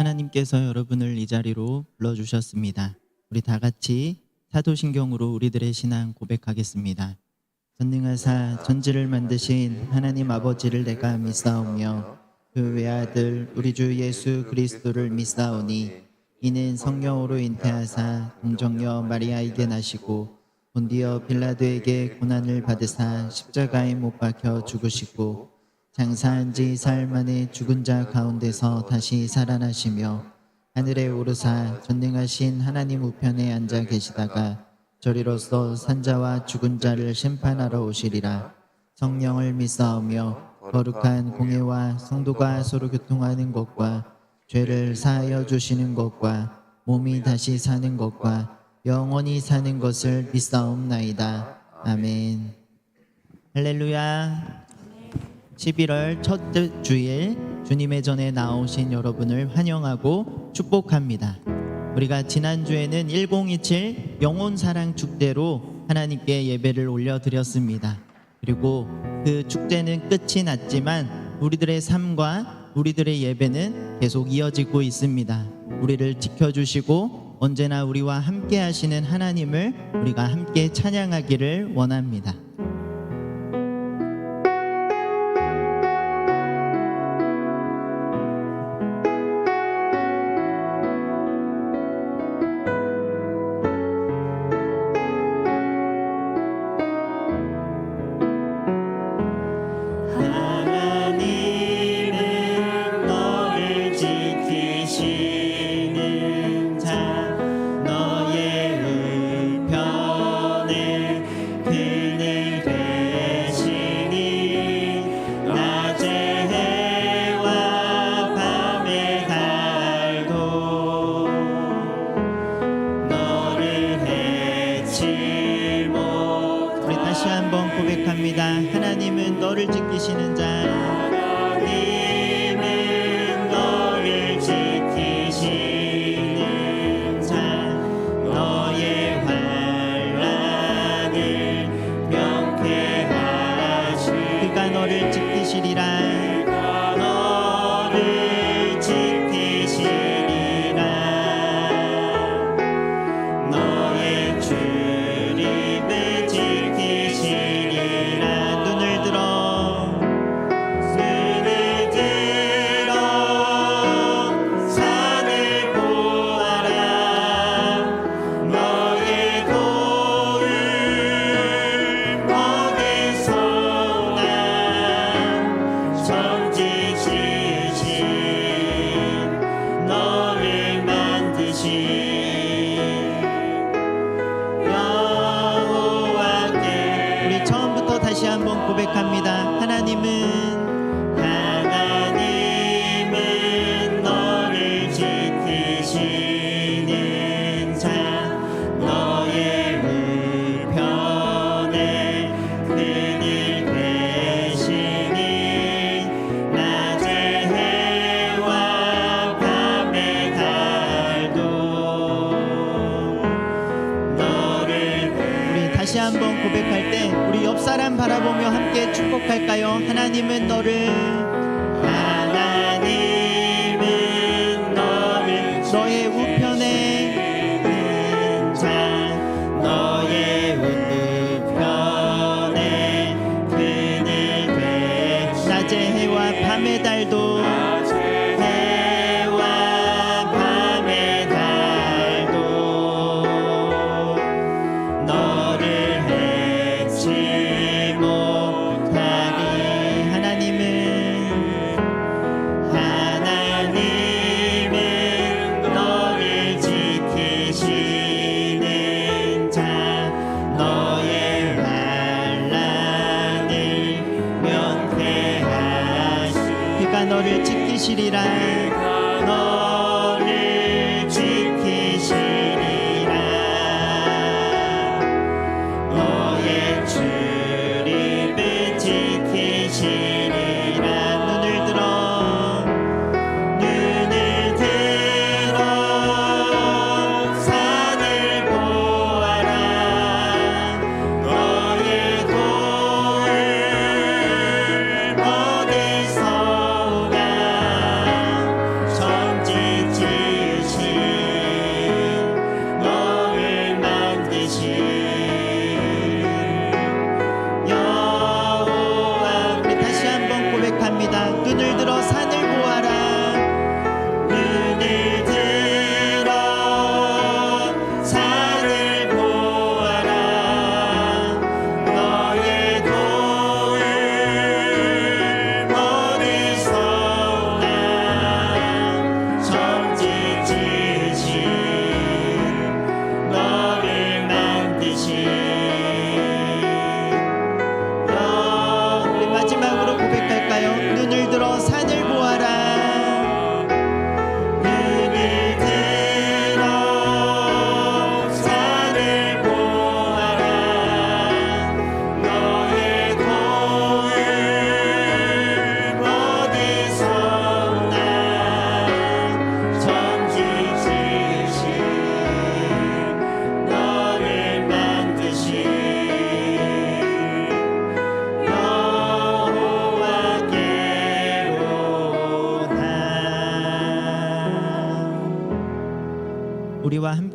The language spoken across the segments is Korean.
하나님께서 여러분을 이 자리로 불러주셨습니다. 우리 다 같이 사도신경으로 우리들의 신앙 고백하겠습니다. 전능하사 전지를 만드신 하나님 아버지를 내가 믿사오며 그 외아들 우리 주 예수 그리스도를 믿사오니 이는 성령으로 잉태하사 동정녀 마리아에게 나시고 본디어 빌라도에게 고난을 받으사 십자가에 못 박혀 죽으시고 장사한 지 사흘 만에 죽은 자 가운데서 다시 살아나시며 하늘에 오르사 전능하신 하나님 우편에 앉아 계시다가 저리로서 산자와 죽은 자를 심판하러 오시리라. 성령을 믿사오며 거룩한 공예와 성도가 서로 교통하는 것과 죄를 사하여 주시는 것과 몸이 다시 사는 것과 영원히 사는 것을 믿사옵나이다. 아멘. 할렐루야. 11월 첫째 주일 주님의 전에 나오신 여러분을 환영하고 축복합니다. 우리가 지난주에는 1027 영혼사랑 축제로 하나님께 예배를 올려드렸습니다. 그리고 그 축제는 끝이 났지만 우리들의 삶과 우리들의 예배는 계속 이어지고 있습니다. 우리를 지켜주시고 언제나 우리와 함께 하시는 하나님을 우리가 함께 찬양하기를 원합니다. 하나님은 너를 지키시는 자. 하나님은 너를 지키시는 자. 너의 환난을 명쾌하시. 그가 너를 지키시리라. 너를 지키시리라. 너의 출입을 지키시리라. 다시 한번 고백합니다. 하나님은 너를 지키시는 자. 너의 우편에 그늘 되시니 낮의 해와 밤의 달도 너를. 우리 다시 한번 고백할 때 우리 옆 사람 바라보며 함께 축복할까요? 하나님은 너를 너의 우편에 있는 자. 너의 우편에 그늘 되. 낮의 해와 밤의 달도 너를 지키시리라. 너를 지키시리라. 너의 출입을 지키시리라. 눈을 들어 산을 보아라. 너의 도움 어디서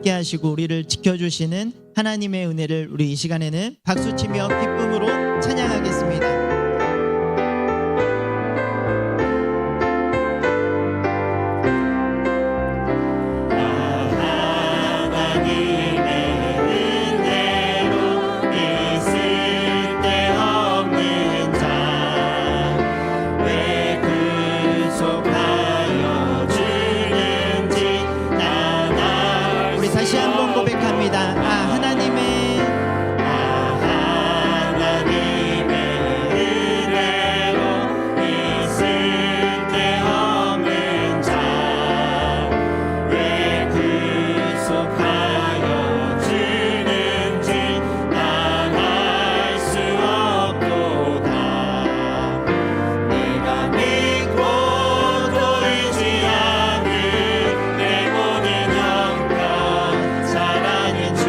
함께 하시고 우리를 지켜주시는 하나님의 은혜를 우리 이 시간에는 박수치며 기쁨으로 찬양하겠습니다. 다시 한번 고백합니다. 하나님의 은혜로 있을 데 없는 자 왜 구속하여 주는지 난 알 수 없도다. 내가 믿고 또 의지하는 내 모든 형편 사랑은 주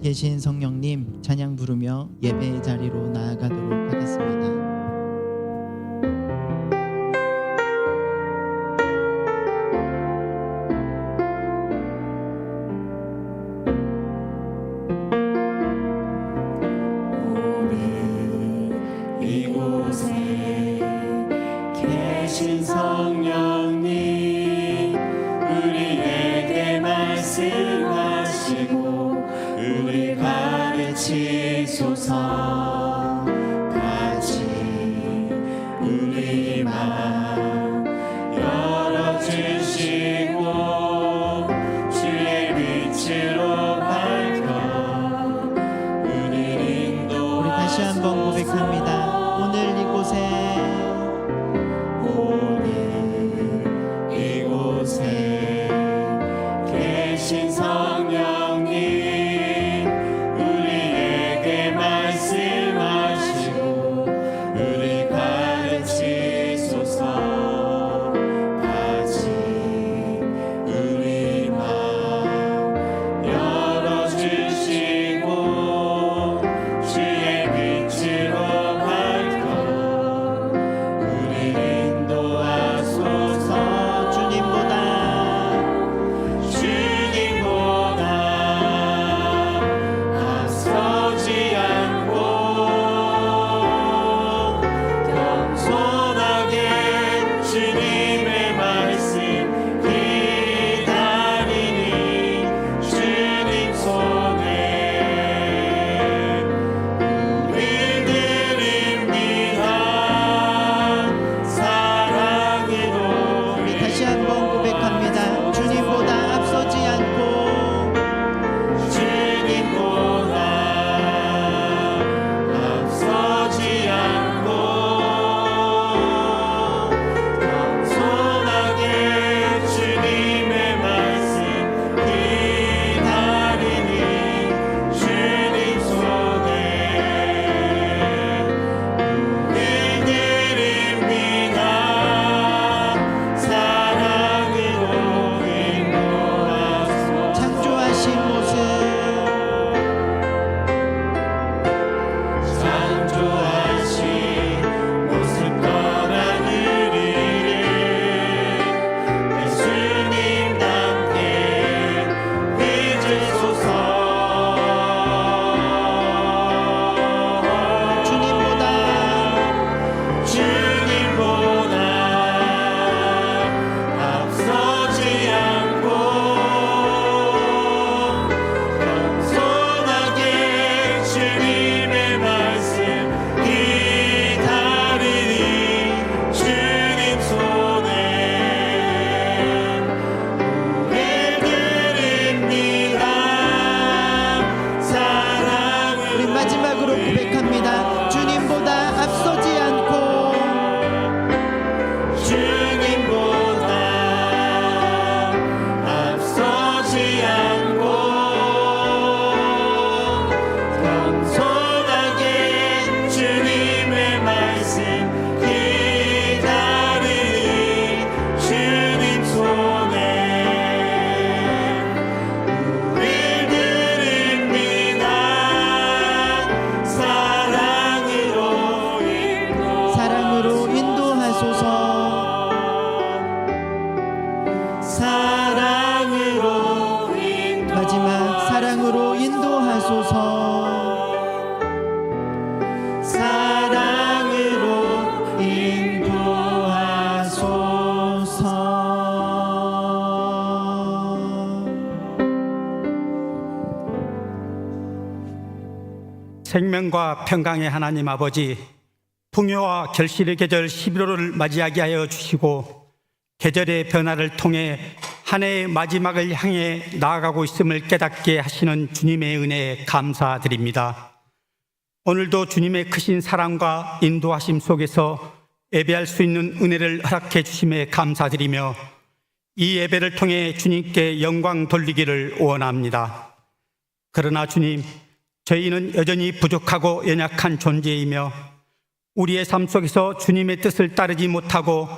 계신 성령님 찬양 부르며 예배의 자리로 나아가도록 하겠습니다. 이곳에 계신 성령님 우리에게 말씀하시고 우리 가르치소서. 같이 우리 마음 열어주시고 주의 빛으로 밝혀 우리를 인도하소서. 우리 다시 한번 고백합니다. 오늘 이곳에 계신 성령님 우리에게 말씀하시고 우리 가르치소서. 같이 우리 마음 열어주시고 주의 빛으로 밝혀 우리를 인도하소서. 주님보다 앞서지 않고 겸손하게 주님의 말씀 기다리니 주님 손에 우리 드립니다. 사랑으로. 우리 다시 한번 고백합니다. 주님보다 앞서지 않고 주님보다 앞서지 않고 겸손하게 주님의 말씀 기다리니 주님 손에 우리 드립니다. 사랑으로 인도하소서. 창조하신 모습 창조하신 모습 떠나 누리를 예수님답게 빚으소서. 주님보다 앞서지 않고 겸손하게 주님의 말씀 기다리니 주님 손에 우리 드립니다. 사랑으로. 우리 마지막으로 고백합니다. 주님보다 앞서지 않고 주님보다 앞서지 않고 겸손하게 주님의 말씀 기다리니 주님 손에 우리 드립니다. 사랑으로 인도하소서. 사랑으로 마지막 사랑으로 인도하소서. 사랑으로 인도하소서. 생명과 평강의 하나님 아버지, 풍요와 결실의 계절 11월을 맞이하게 하여 주시고 계절의 변화를 통해 한 해의 마지막을 향해 나아가고 있음을 깨닫게 하시는 주님의 은혜에 감사드립니다. 오늘도 주님의 크신 사랑과 인도하심 속에서 예배할 수 있는 은혜를 허락해 주심에 감사드리며 이 예배를 통해 주님께 영광 돌리기를 원합니다. 그러나 주님, 저희는 여전히 부족하고 연약한 존재이며 우리의 삶 속에서 주님의 뜻을 따르지 못하고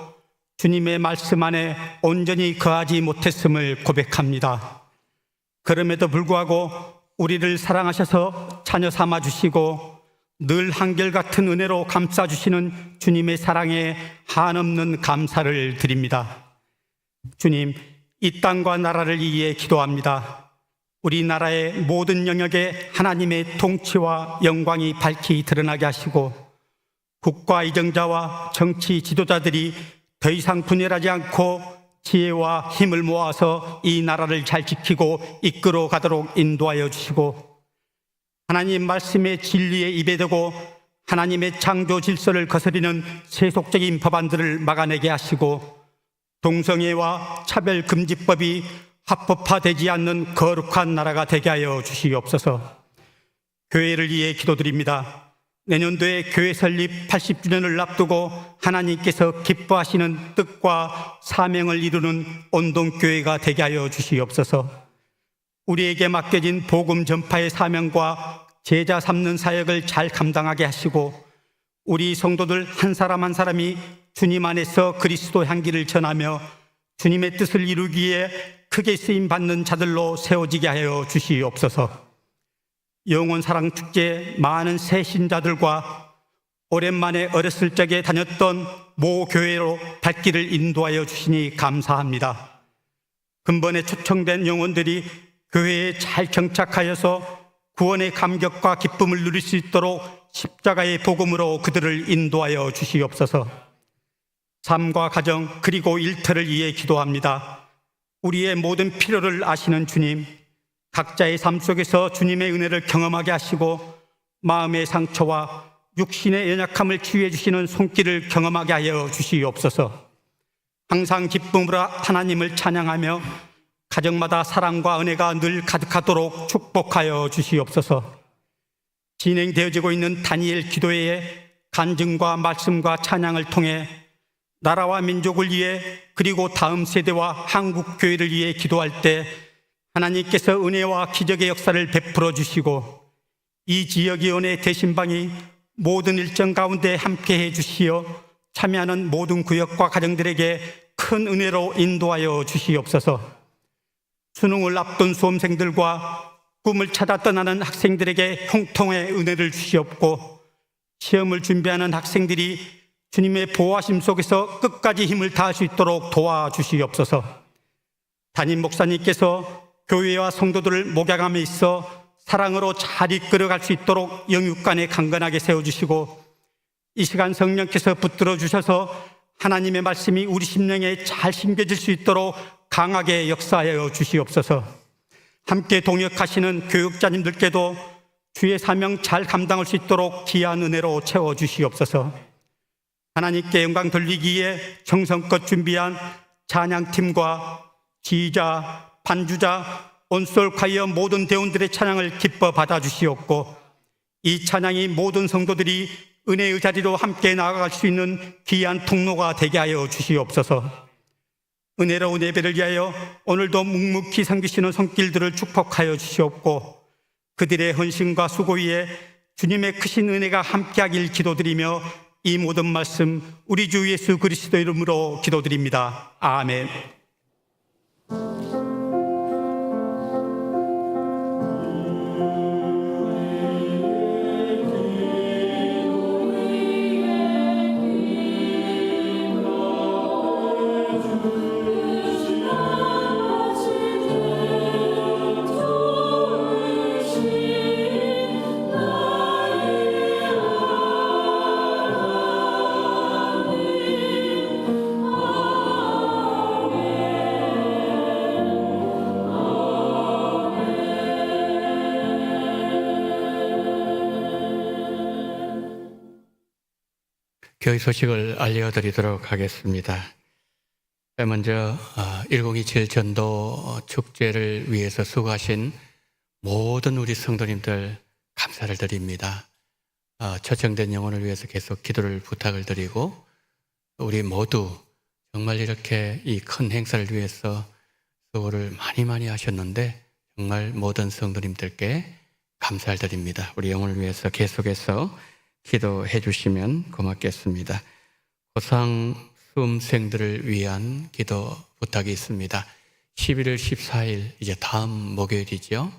주님의 말씀 안에 온전히 거하지 못했음을 고백합니다. 그럼에도 불구하고 우리를 사랑하셔서 자녀 삼아 주시고 늘 한결같은 은혜로 감싸 주시는 주님의 사랑에 한없는 감사를 드립니다. 주님, 이 땅과 나라를 위해 기도합니다. 우리나라의 모든 영역에 하나님의 통치와 영광이 밝히 드러나게 하시고 국가 이정자와 정치 지도자들이 더 이상 분열하지 않고 지혜와 힘을 모아서 이 나라를 잘 지키고 이끌어 가도록 인도하여 주시고 하나님 말씀의 진리에 입에 대고 하나님의 창조 질서를 거스리는 세속적인 법안들을 막아내게 하시고 동성애와 차별금지법이 합법화되지 않는 거룩한 나라가 되게 하여 주시옵소서. 교회를 위해 기도드립니다. 내년도에 교회 설립 80주년을 앞두고 하나님께서 기뻐하시는 뜻과 사명을 이루는 온동교회가 되게 하여 주시옵소서. 우리에게 맡겨진 복음 전파의 사명과 제자 삼는 사역을 잘 감당하게 하시고 우리 성도들 한 사람 한 사람이 주님 안에서 그리스도 향기를 전하며 주님의 뜻을 이루기에 크게 쓰임받는 자들로 세워지게 하여 주시옵소서. 영원 사랑 축제 많은 새 신자들과 오랜만에 어렸을 적에 다녔던 모 교회로 발길을 인도하여 주시니 감사합니다. 근본에 초청된 영혼들이 교회에 잘 정착하여서 구원의 감격과 기쁨을 누릴 수 있도록 십자가의 복음으로 그들을 인도하여 주시옵소서. 삶과 가정 그리고 일터를 위해 기도합니다. 우리의 모든 필요를 아시는 주님, 각자의 삶 속에서 주님의 은혜를 경험하게 하시고 마음의 상처와 육신의 연약함을 치유해 주시는 손길을 경험하게 하여 주시옵소서. 항상 기쁨으로 하나님을 찬양하며 가정마다 사랑과 은혜가 늘 가득하도록 축복하여 주시옵소서. 진행되어지고 있는 다니엘 기도회의 간증과 말씀과 찬양을 통해 나라와 민족을 위해 그리고 다음 세대와 한국 교회를 위해 기도할 때 하나님께서 은혜와 기적의 역사를 베풀어 주시고 이 지역위원회 대신방이 모든 일정 가운데 함께해 주시어 참여하는 모든 구역과 가정들에게 큰 은혜로 인도하여 주시옵소서. 수능을 앞둔 수험생들과 꿈을 찾아 떠나는 학생들에게 형통의 은혜를 주시옵고 시험을 준비하는 학생들이 주님의 보호하심 속에서 끝까지 힘을 다할 수 있도록 도와주시옵소서. 담임 목사님께서 교회와 성도들을 목양함에 있어 사랑으로 잘 이끌어갈 수 있도록 영육간에 강건하게 세워주시고 이 시간 성령께서 붙들어 주셔서 하나님의 말씀이 우리 심령에 잘 심겨질 수 있도록 강하게 역사하여 주시옵소서. 함께 동역하시는 교육자님들께도 주의 사명 잘 감당할 수 있도록 귀한 은혜로 채워주시옵소서. 하나님께 영광 돌리기에 정성껏 준비한 찬양팀과 지휘자, 반주자, 온솔 콰이어 모든 대원들의 찬양을 기뻐 받아주시옵고 이 찬양이 모든 성도들이 은혜의 자리로 함께 나아갈 수 있는 귀한 통로가 되게 하여 주시옵소서. 은혜로운 예배를 위하여 오늘도 묵묵히 섬기시는 손길들을 축복하여 주시옵고 그들의 헌신과 수고 위에 주님의 크신 은혜가 함께하길 기도드리며 이 모든 말씀 우리 주 예수 그리스도 이름으로 기도드립니다. 아멘. 교회 소식을 알려드리도록 하겠습니다. 먼저 1027 전도 축제를 위해서 수고하신 모든 우리 성도님들 감사를 드립니다. 초청된 영혼을 위해서 계속 기도를 부탁을 드리고 우리 모두 정말 이렇게 이 큰 행사를 위해서 수고를 많이 하셨는데 정말 모든 성도님들께 감사를 드립니다. 우리 영혼을 위해서 계속해서 기도해 주시면 고맙겠습니다. 고상 수험생들을 위한 기도 부탁이 있습니다. 11월 14일 이제 다음 목요일이죠.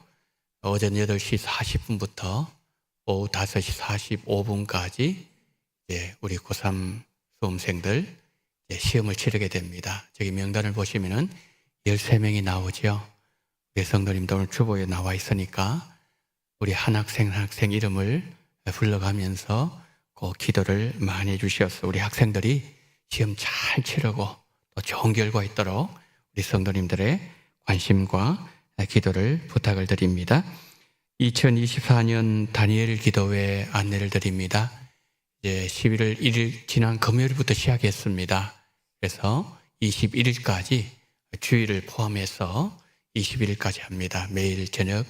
오전 8시 40분부터 오후 5시 45분까지 우리 고3 수험생들 시험을 치르게 됩니다. 저기 명단을 보시면은 13명이 나오죠. 우리 성도님도 오늘 주보에 나와 있으니까 우리 한 학생 한 학생 이름을 불러가면서 그 기도를 많이 해주셔서 우리 학생들이 시험 잘 치르고 또 좋은 결과 있도록 우리 성도님들의 관심과 기도를 부탁을 드립니다. 2024년 다니엘 기도회 안내를 드립니다. 이제 11월 1일 지난 금요일부터 시작했습니다. 그래서 21일까지 주일을 포함해서 21일까지 합니다. 매일 저녁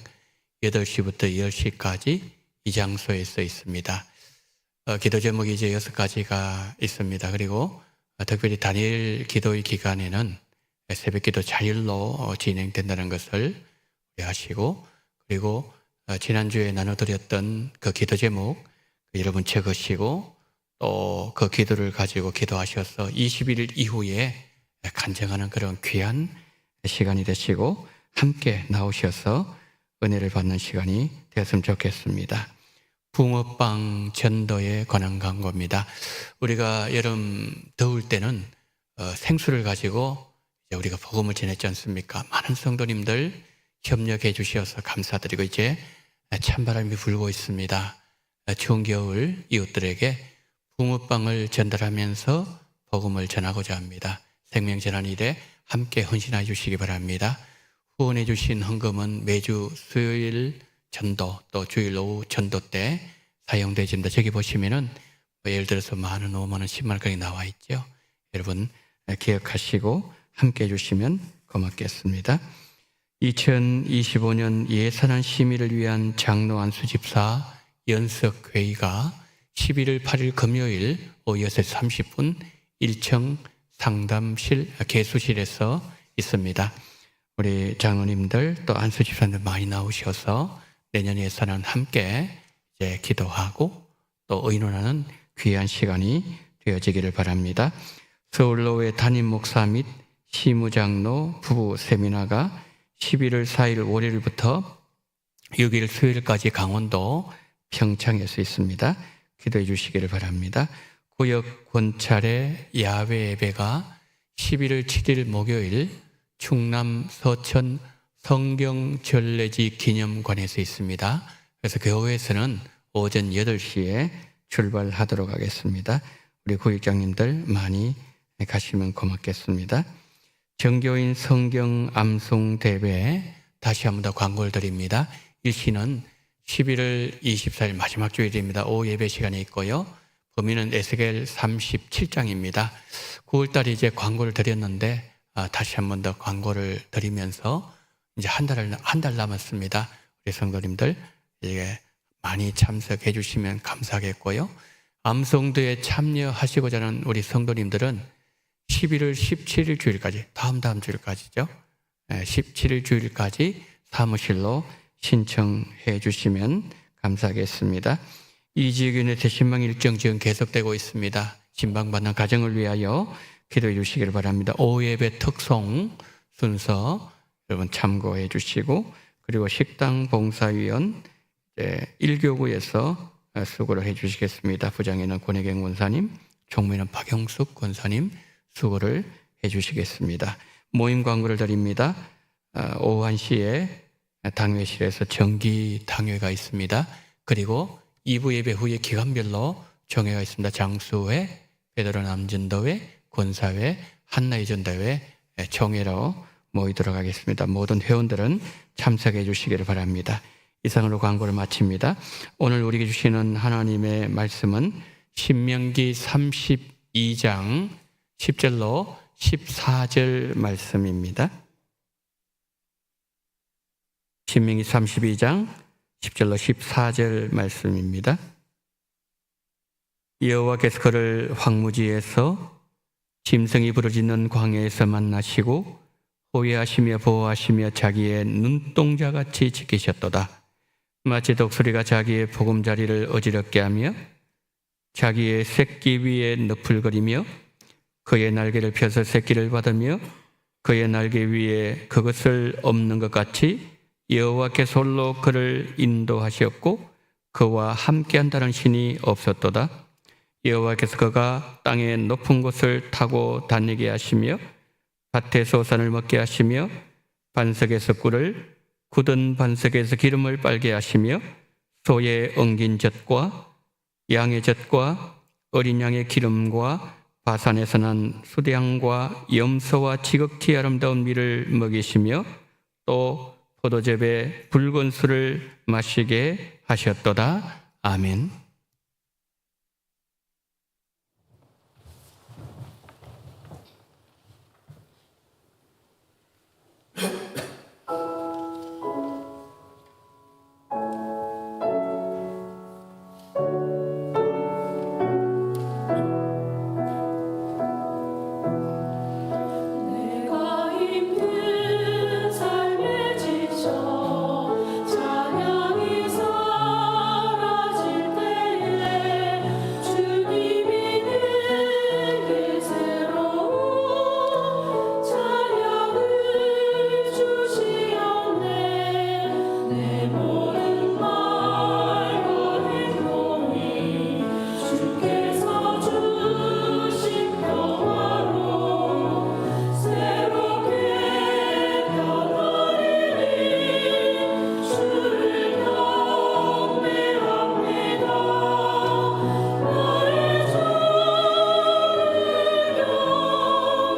8시부터 10시까지 이 장소에서 있습니다. 기도 제목이 이제 6가지가 있습니다. 그리고 특별히 다니엘 기도의 기간에는 새벽 기도 자율로 진행된다는 것을 아시고, 그리고 지난주에 나눠드렸던 그 기도 제목 여러분 적으시고 또 그 기도를 가지고 기도하셔서 21일 이후에 간증하는 그런 귀한 시간이 되시고 함께 나오셔서 은혜를 받는 시간이 되었으면 좋겠습니다. 붕어빵 전도에 관한 광고입니다. 우리가 여름 더울 때는 생수를 가지고 우리가 복음을 전했지 않습니까? 많은 성도님들 협력해 주셔서 감사드리고 이제 찬바람이 불고 있습니다. 추운 겨울 이웃들에게 붕어빵을 전달하면서 복음을 전하고자 합니다. 생명전환 일에 함께 헌신해 주시기 바랍니다. 후원해 주신 헌금은 매주 수요일 전도 또 주일 오후 전도 때 사용되집니다. 저기 보시면은 예를 들어서 10,000원, 50,000원, 100,000원까지 나와 있죠. 여러분 기억하시고 함께 해주시면 고맙겠습니다. 2025년 예산안 심의를 위한 장로 안수집사 연석회의가 11월 8일 금요일 오후 6시 30분 1층 상담실 개수실에서 있습니다. 우리 장로님들 또 안수집사님들 많이 나오셔서 내년 예산안 함께 이제 기도하고 또 의논하는 귀한 시간이 되어지기를 바랍니다. 서울로회 담임 목사 및 시무장로 부부 세미나가 11월 4일 월요일부터 6일 수요일까지 강원도 평창에서 있습니다. 기도해 주시기를 바랍니다. 구역 권찰의 야외 예배가 11월 7일 목요일 충남 서천 성경전례지 기념관에서 있습니다. 그래서 교회에서는 오전 8시에 출발하도록 하겠습니다. 우리 구역장님들 많이 가시면 고맙겠습니다. 정교인 성경 암송 대회 다시 한 번 더 광고를 드립니다. 일시는 11월 24일 마지막 주일입니다. 오후 예배 시간에 있고요. 범위는 에스겔 37장입니다. 9월달에 이제 광고를 드렸는데 다시 한 번 더 광고를 드리면서 이제 한 달 남았습니다. 우리 성도님들 이게 많이 참석해 주시면 감사하겠고요. 암송대에 참여하시고자 하는 우리 성도님들은 11월 17일 주일까지 다음 주일까지죠. 17일 주일까지 사무실로 신청해 주시면 감사하겠습니다. 이지역위원회 대신방 일정 지금 계속되고 있습니다. 신방받는 가정을 위하여 기도해 주시기를 바랍니다. 오후 예배 특송 순서 여러분 참고해 주시고, 그리고 식당 봉사위원 1교구에서 수고를 해 주시겠습니다. 부장에는 권혜경 권사님, 총무에는 박영숙 권사님 수고를 해 주시겠습니다. 모임 광고를 드립니다. 오후 1시에 당회실에서 정기 당회가 있습니다. 그리고 2부 예배 후에 기간별로 정회가 있습니다. 장수회, 베드로 남전도회, 권사회, 한나이전도회 정회로 모이도록 하겠습니다. 모든 회원들은 참석해 주시기를 바랍니다. 이상으로 광고를 마칩니다. 오늘 우리에게 주시는 하나님의 말씀은 신명기 32장 10절로 14절 말씀입니다. 신명기 32장 10절로 14절 말씀입니다. 여호와께서 그를 황무지에서 짐승이 부르짖는 광야에서 만나시고 호위하시며 보호하시며 자기의 눈동자같이 지키셨도다. 마치 독수리가 자기의 보금자리를 어지럽게 하며 자기의 새끼 위에 너풀거리며 그의 날개를 펴서 새끼를 받으며 그의 날개 위에 그것을 엎는 것 같이 여호와께서 홀로 그를 인도하셨고 그와 함께한다는 신이 없었도다. 여호와께서 그가 땅의 높은 곳을 타고 다니게 하시며 밭에서 산을 먹게 하시며 반석에서 꿀을 굳은 반석에서 기름을 빨게 하시며 소의 엉긴 젖과 양의 젖과 어린 양의 기름과 바산에서 난 수대양과 염소와 지극히 아름다운 밀을 먹이시며 또 포도즙에 붉은 술을 마시게 하셨도다. 아멘. 내가 힘든 삶에 지쳐 찬양이 사라질 때에 주님이 내게 새로운 찬양을 주시었네. 내 모든 말과 행동이 주께서 주신 평화로 새롭게 변하리니 주를 경배합니다. 나의 주를 경배합니다.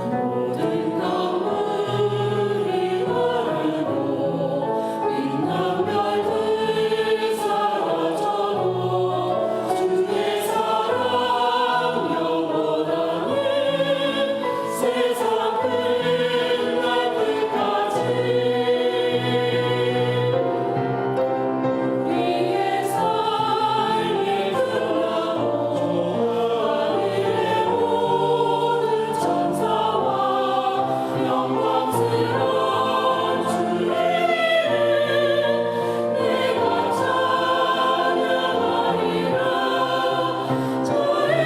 모든 강물이 마르고 빛난 별들 사라져도 주의 사랑 영원하네. 세상 끝날 때까지 우리의 삶이 끝나고 하늘의 모든 천사와 영광스러운 주의 이름 내가 찬양하리라. 저의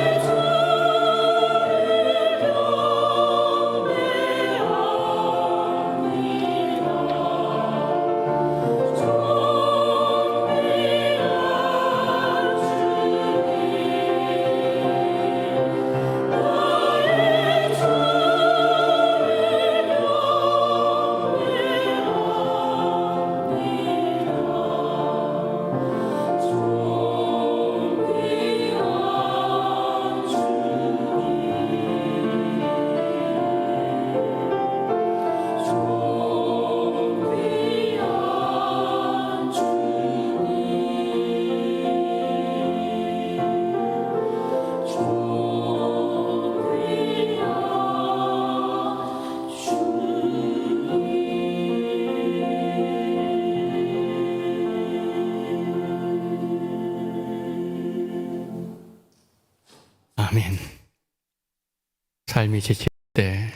아멘. 삶이 지칠 때,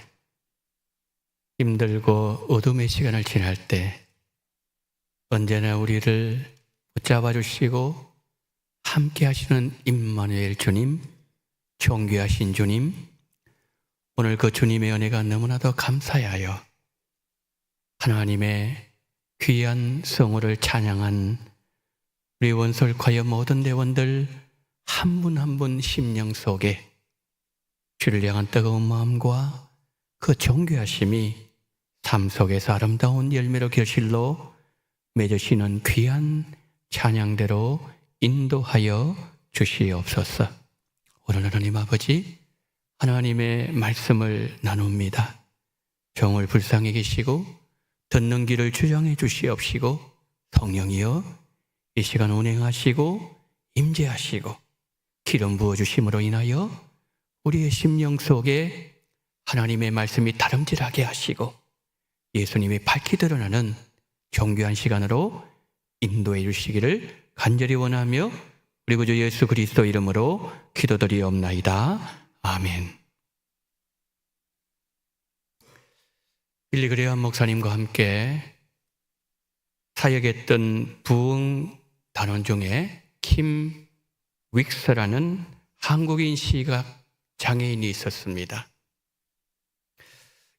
힘들고 어둠의 시간을 지날 때 언제나 우리를 붙잡아 주시고 함께 하시는 임마누엘 주님, 존귀하신 주님, 오늘 그 주님의 은혜가 너무나도 감사하여 하나님의 귀한 성호를 찬양한 우리 원솔과의 모든 대원들 한 분 한 분 심령 속에 주를 향한 뜨거운 마음과 그 존귀하심이 삶 속에서 아름다운 열매로 결실로 맺으시는 귀한 찬양대로 인도하여 주시옵소서. 오늘 하나님 아버지, 하나님의 말씀을 나눕니다. 종을 불쌍히 계시고 듣는 길을 주장해 주시옵시고 성령이여 이 시간 운행하시고 임재하시고 기름 부어주심으로 인하여 우리의 심령 속에 하나님의 말씀이 다름질하게 하시고 예수님이 밝히 드러나는 존귀한 시간으로 인도해 주시기를 간절히 원하며 우리 구주 예수 그리스도 이름으로 기도드리옵나이다. 아멘. 빌리 그레이엄 목사님과 함께 사역했던 부흥 단원 중에 킴 윅스라는 한국인 시각 장애인이 있었습니다.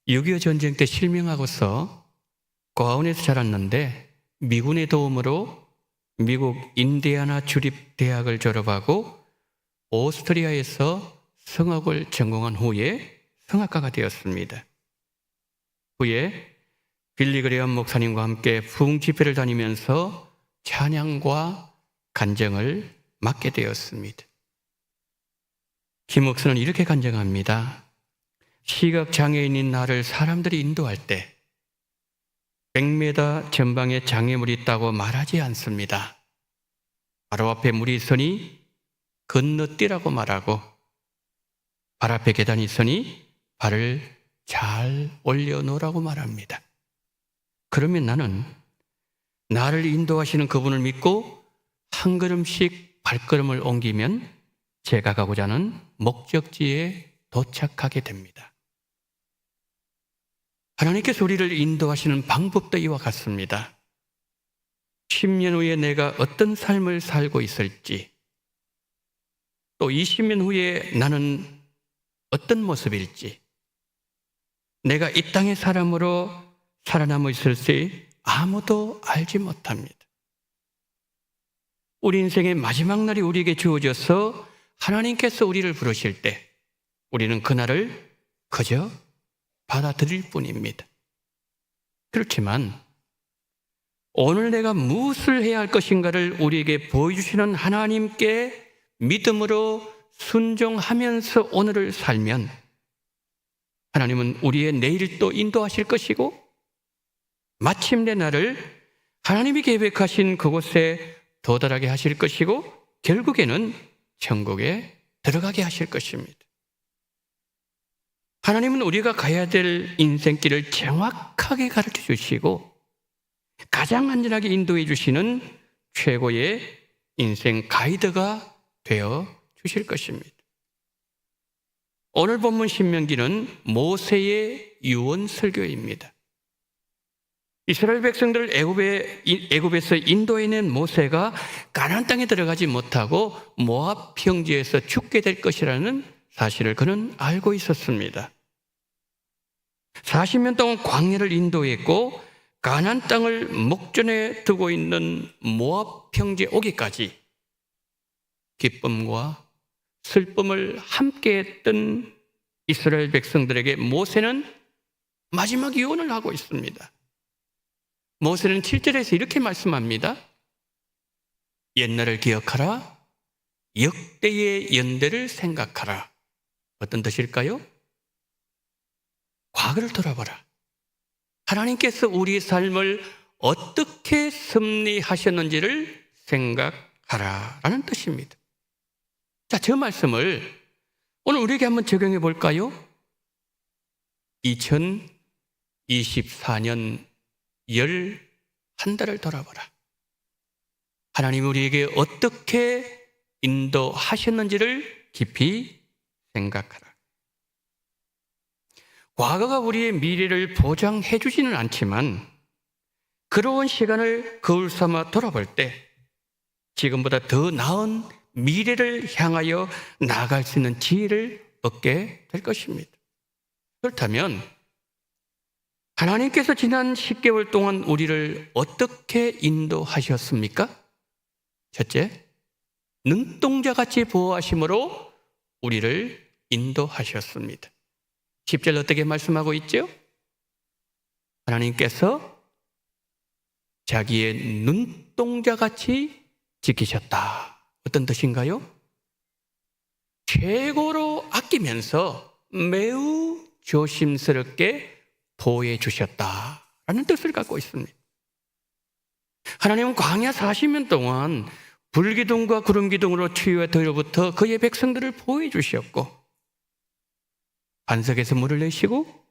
6.25 전쟁 때 실명하고서 고아원에서 자랐는데 미군의 도움으로 미국 인디애나 주립대학을 졸업하고 오스트리아에서 성악을 전공한 후에 성악가가 되었습니다. 후에 빌리 그레이엄 목사님과 함께 부흥 집회를 다니면서 찬양과 간증을 맡게 되었습니다. 김 목사는 이렇게 간증합니다. 시각장애인인 나를 사람들이 인도할 때 100m 전방에 장애물이 있다고 말하지 않습니다. 바로 앞에 물이 있으니 건너뛰라고 말하고 발 앞에 계단이 있으니 발을 잘 올려놓으라고 말합니다. 그러면 나는 나를 인도하시는 그분을 믿고 한 걸음씩 발걸음을 옮기면 제가 가고자 하는 목적지에 도착하게 됩니다. 하나님께서 우리를 인도하시는 방법도 이와 같습니다. 10년 후에 내가 어떤 삶을 살고 있을지, 또 20년 후에 나는 어떤 모습일지, 내가 이 땅의 사람으로 살아남아 있을지 아무도 알지 못합니다. 우리 인생의 마지막 날이 우리에게 주어져서 하나님께서 우리를 부르실 때 우리는 그날을 그저 받아들일 뿐입니다. 그렇지만 오늘 내가 무엇을 해야 할 것인가를 우리에게 보여주시는 하나님께 믿음으로 순종하면서 오늘을 살면 하나님은 우리의 내일을 또 인도하실 것이고 마침내 나를 하나님이 계획하신 그곳에 도달하게 하실 것이고 결국에는 천국에 들어가게 하실 것입니다. 하나님은 우리가 가야 될 인생길을 정확하게 가르쳐 주시고 가장 안전하게 인도해 주시는 최고의 인생 가이드가 되어 주실 것입니다. 오늘 본문 신명기는 모세의 유언 설교입니다. 이스라엘 백성들을 애굽에서 인도해낸 모세가 가나안 땅에 들어가지 못하고 모압 평지에서 죽게 될 것이라는 사실을 그는 알고 있었습니다. 40년 동안 광야를 인도했고 가나안 땅을 목전에 두고 있는 모압 평지에 오기까지 기쁨과 슬픔을 함께 했던 이스라엘 백성들에게 모세는 마지막 유언을 하고 있습니다. 모세는 7절에서 이렇게 말씀합니다. 옛날을 기억하라. 역대의 연대를 생각하라. 어떤 뜻일까요? 과거를 돌아보라. 하나님께서 우리 삶을 어떻게 섭리하셨는지를 생각하라 라는 뜻입니다. 자, 저 말씀을 오늘 우리에게 한번 적용해 볼까요? 2024년 11달을 돌아보라. 하나님이 우리에게 어떻게 인도하셨는지를 깊이 생각하라. 과거가 우리의 미래를 보장해 주지는 않지만 그러한 시간을 거울 삼아 돌아볼 때 지금보다 더 나은 미래를 향하여 나아갈 수 있는 지혜를 얻게 될 것입니다. 그렇다면 하나님께서 지난 10개월 동안 우리를 어떻게 인도하셨습니까? 첫째, 눈동자같이 보호하심으로 우리를 인도하셨습니다. 10절 어떻게 말씀하고 있죠? 하나님께서 자기의 눈동자같이 지키셨다. 어떤 뜻인가요? 최고로 아끼면서 매우 조심스럽게 보호해 주셨다라는 뜻을 갖고 있습니다. 하나님은 광야 40년 동안 불기둥과 구름기둥으로 추위와 더위로부터 그의 백성들을 보호해 주셨고, 반석에서 물을 내시고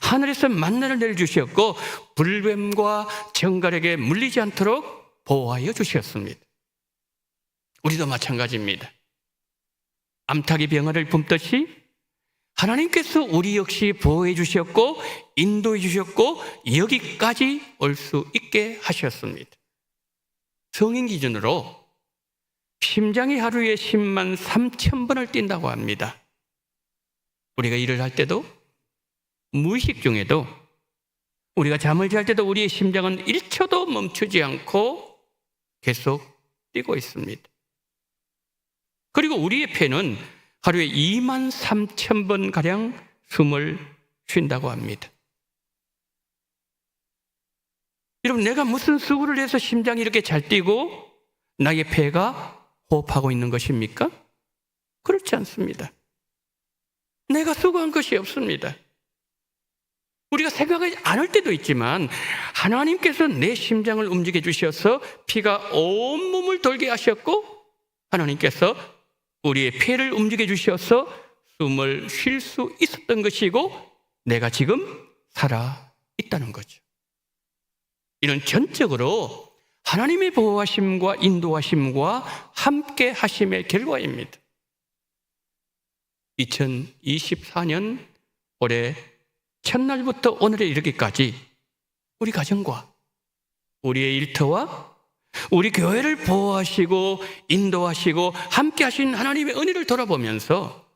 하늘에서 만나를 내려주셨고, 불뱀과 정갈에게 물리지 않도록 보호하여 주셨습니다. 우리도 마찬가지입니다. 암탉이 병아를 뿜듯이 하나님께서 우리 역시 보호해 주셨고 인도해 주셨고 여기까지 올 수 있게 하셨습니다. 성인 기준으로 심장이 하루에 10만 3천 번을 뛴다고 합니다. 우리가 일을 할 때도, 무의식 중에도, 우리가 잠을 잘 때도 우리의 심장은 1초도 멈추지 않고 계속 뛰고 있습니다. 그리고 우리의 폐는 하루에 2만 3천 번가량 숨을 쉰다고 합니다. 여러분, 내가 무슨 수고를 해서 심장이 이렇게 잘 뛰고 나의 폐가 호흡하고 있는 것입니까? 그렇지 않습니다. 내가 수고한 것이 없습니다. 우리가 생각하지 않을 때도 있지만 하나님께서 내 심장을 움직여 주셔서 피가 온몸을 돌게 하셨고, 하나님께서 우리의 폐를 움직여 주셔서 숨을 쉴 수 있었던 것이고 내가 지금 살아 있다는 거죠. 이는 전적으로 하나님의 보호하심과 인도하심과 함께 하심의 결과입니다. 2024년 올해 첫날부터 오늘에 이르기까지 우리 가정과 우리의 일터와 우리 교회를 보호하시고 인도하시고 함께 하신 하나님의 은혜를 돌아보면서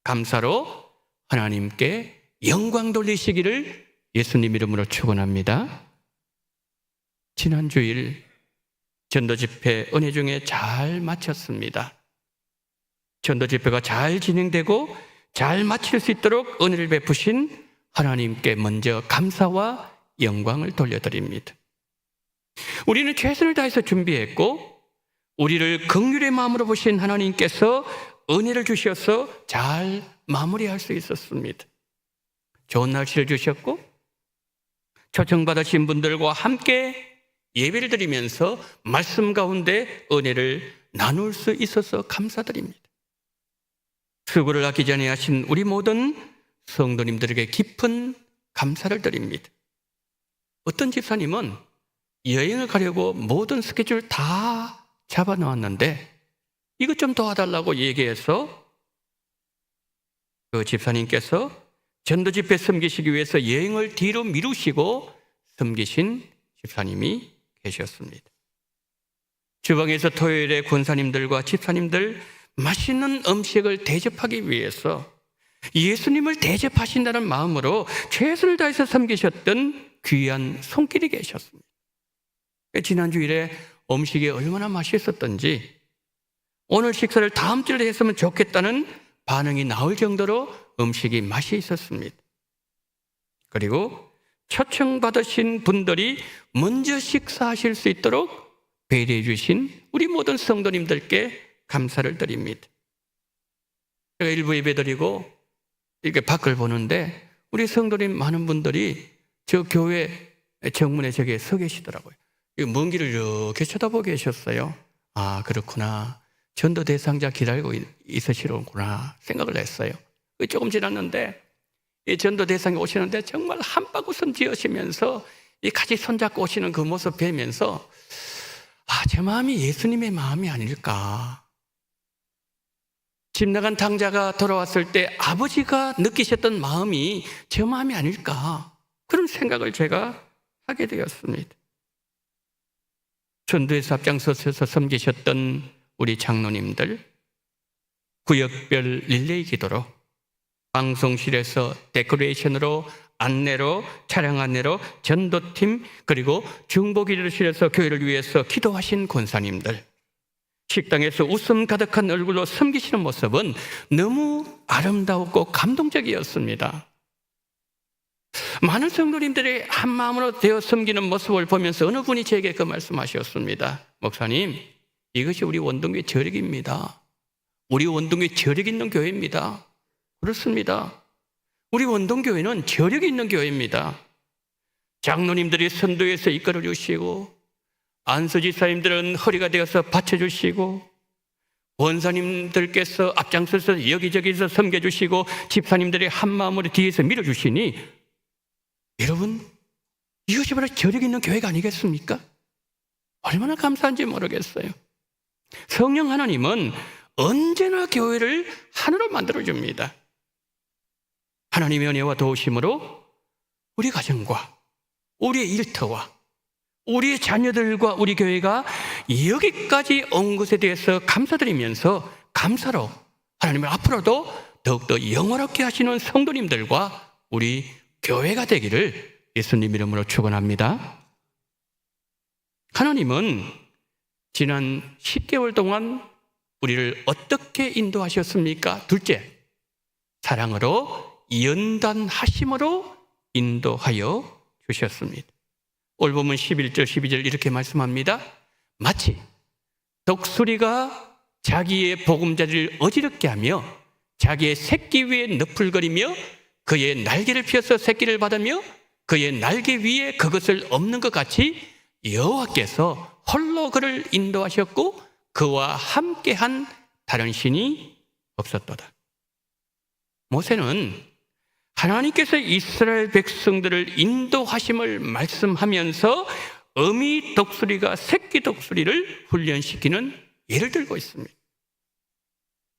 감사로 하나님께 영광 돌리시기를 예수님 이름으로 축원합니다. 지난 주일 전도 집회 은혜 중에 잘 마쳤습니다. 전도 집회가 잘 진행되고 잘 마칠 수 있도록 은혜를 베푸신 하나님께 먼저 감사와 영광을 돌려드립니다. 우리는 최선을 다해서 준비했고 우리를 긍휼의 마음으로 보신 하나님께서 은혜를 주셔서 잘 마무리할 수 있었습니다. 좋은 날씨를 주셨고 초청받으신 분들과 함께 예배를 드리면서 말씀 가운데 은혜를 나눌 수 있어서 감사드립니다. 수고를 아끼지 아니하신 우리 모든 성도님들에게 깊은 감사를 드립니다. 어떤 집사님은 여행을 가려고 모든 스케줄 다 잡아놓았는데 이것 좀 도와달라고 얘기해서 그 집사님께서 전도 집회 섬기시기 위해서 여행을 뒤로 미루시고 섬기신 집사님이 계셨습니다. 주방에서 토요일에 권사님들과 집사님들 맛있는 음식을 대접하기 위해서 예수님을 대접하신다는 마음으로 최선을 다해서 섬기셨던 귀한 손길이 계셨습니다. 지난주일에 음식이 얼마나 맛있었던지 오늘 식사를 다음 주에 했으면 좋겠다는 반응이 나올 정도로 음식이 맛이 있었습니다. 그리고 초청받으신 분들이 먼저 식사하실 수 있도록 배려해 주신 우리 모든 성도님들께 감사를 드립니다. 제가 일부 예배 드리고 이렇게 밖을 보는데 우리 성도님 많은 분들이 저 교회 정문에 저기 서 계시더라고요. 먼 길을 이렇게 쳐다보고 계셨어요. 아, 그렇구나. 전도 대상자 기다리고 있으시는구나 생각을 했어요. 조금 지났는데 이 전도 대상이 오시는데 정말 한바구음 지으시면서 이 같이 손잡고 오시는 그 모습 뵈면서 아, 제 마음이 예수님의 마음이 아닐까. 집 나간 당자가 돌아왔을 때 아버지가 느끼셨던 마음이 제 마음이 아닐까. 그런 생각을 제가 하게 되었습니다. 전도에서 앞장서서 섬기셨던 우리 장로님들, 구역별 릴레이 기도로 방송실에서 데코레이션으로 안내로 차량 안내로 전도팀 그리고 중보기도실에서 교회를 위해서 기도하신 권사님들, 식당에서 웃음 가득한 얼굴로 섬기시는 모습은 너무 아름다웠고 감동적이었습니다. 많은 성도님들이 한 마음으로 되어 섬기는 모습을 보면서 어느 분이 제게 그 말씀하셨습니다. 목사님, 이것이 우리 원동교회 저력입니다. 우리 원동교회 저력 있는 교회입니다. 그렇습니다. 우리 원동교회는 저력이 있는 교회입니다. 장로님들이 선도에서 이끌어 주시고 안수 집사님들은 허리가 되어서 받쳐주시고, 원사님들께서 앞장서서 여기저기서 섬겨주시고, 집사님들이 한마음으로 뒤에서 밀어주시니, 여러분, 이것이 바로 저력 있는 교회가 아니겠습니까? 얼마나 감사한지 모르겠어요. 성령 하나님은 언제나 교회를 하나로 만들어줍니다. 하나님의 은혜와 도우심으로 우리 가정과 우리의 일터와 우리의 자녀들과 우리 교회가 여기까지 온 것에 대해서 감사드리면서, 감사로 하나님을 앞으로도 더욱더 영원하게 하시는 성도님들과 우리 교회가 되기를 예수님 이름으로 축원합니다. 하나님은 지난 10개월 동안 우리를 어떻게 인도하셨습니까? 둘째, 사랑으로 연단하심으로 인도하여 주셨습니다. 오늘 보면 11절 12절 이렇게 말씀합니다. 마치 독수리가 자기의 보금자리를 어지럽게 하며 자기의 새끼 위에 너풀거리며 그의 날개를 펴서 새끼를 받으며 그의 날개 위에 그것을 엎는 것 같이 여호와께서 홀로 그를 인도하셨고 그와 함께한 다른 신이 없었도다. 모세는 하나님께서 이스라엘 백성들을 인도하심을 말씀하면서 어미 독수리가 새끼 독수리를 훈련시키는 예를 들고 있습니다.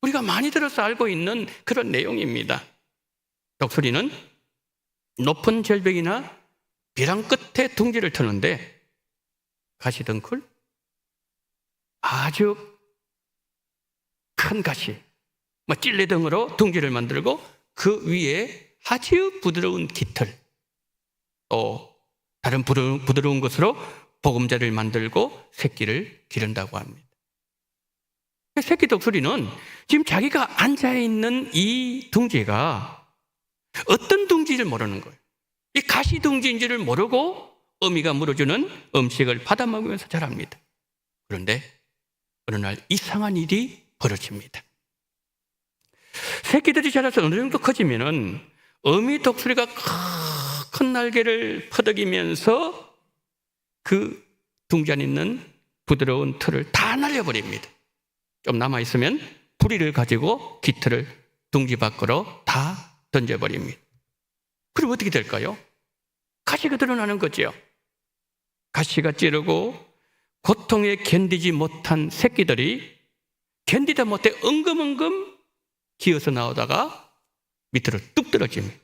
우리가 많이 들어서 알고 있는 그런 내용입니다. 독수리는 높은 절벽이나 벼랑 끝에 둥지를 트는데 가시덩굴, 아주 큰 가시, 찔레등으로 둥지를 만들고 그 위에 아주 부드러운 깃털, 또 다른 부드러운 것으로 보금자리를 만들고 새끼를 기른다고 합니다. 새끼 독수리는 지금 자기가 앉아있는 이 둥지가 어떤 둥지를 모르는 거예요. 이 가시 둥지인지를 모르고 어미가 물어주는 음식을 받아 먹으면서 자랍니다. 그런데 어느 날 이상한 일이 벌어집니다. 새끼들이 자라서 어느 정도 커지면은 어미 독수리가 큰 날개를 퍼덕이면서 그 둥지 안에 있는 부드러운 털을 다 날려버립니다. 좀 남아있으면 부리를 가지고 깃털을 둥지 밖으로 다 던져버립니다. 그럼 어떻게 될까요? 가시가 드러나는 거죠. 가시가 찌르고 고통에 견디지 못한 새끼들이 견디다 못해 엉금엉금 기어서 나오다가 밑으로 뚝 떨어집니다.